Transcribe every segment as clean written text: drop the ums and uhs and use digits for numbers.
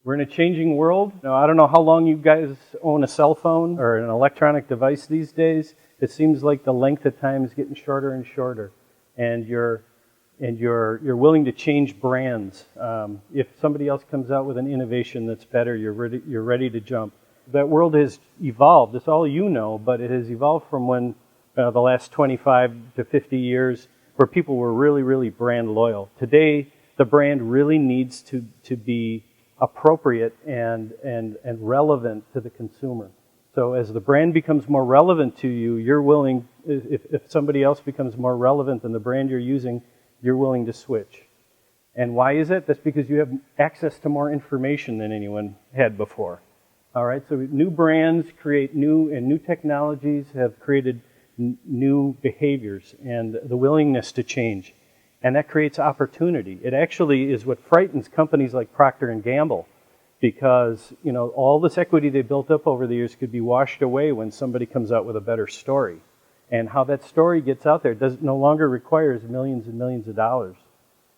We're in a changing world. Now, I don't know how long you guys own a cell phone or an electronic device these days. It seems like the length of time is getting shorter and shorter, and you're willing to change brands. If somebody else comes out with an innovation that's better, you're ready to jump. That world has evolved. It's all you know, but it has evolved from when the last 25 to 50 years where people were really, really brand loyal. Today, the brand really needs to be appropriate and relevant to the consumer. So as the brand becomes more relevant to you, you're willing, if somebody else becomes more relevant than the brand you're using, you're willing to switch. And why is it? That's because you have access to more information than anyone had before. All right, so new brands create new technologies have created new behaviors and the willingness to change. And that creates opportunity. It actually is what frightens companies like Procter & Gamble, because all this equity they built up over the years could be washed away when somebody comes out with a better story. And how that story gets out there no longer requires millions and millions of dollars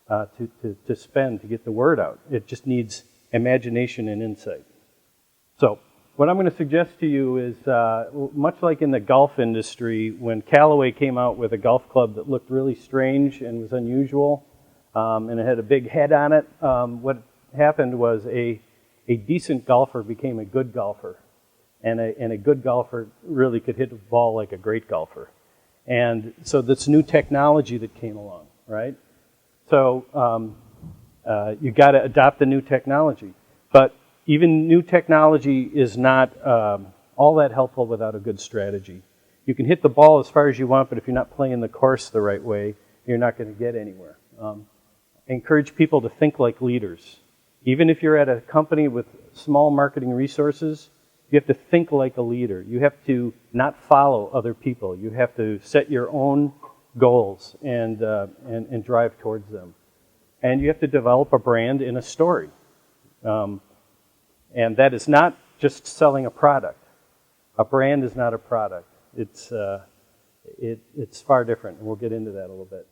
to spend to get the word out. It just needs imagination and insight. So what I'm going to suggest to you is, much like in the golf industry, when Callaway came out with a golf club that looked really strange and was unusual, and it had a big head on it, what happened was a decent golfer became a good golfer. And a good golfer really could hit the ball like a great golfer. And so this new technology that came along, right? So you got to adopt the new technology. But even new technology is not all that helpful without a good strategy. You can hit the ball as far as you want, but if you're not playing the course the right way, you're not going to get anywhere. I encourage people to think like leaders. Even if you're at a company with small marketing resources, you have to think like a leader. You have to not follow other people. You have to set your own goals and drive towards them. And you have to develop a brand and a story. And that is not just selling a product. A brand is not a product. It's far different, and we'll get into that a little bit.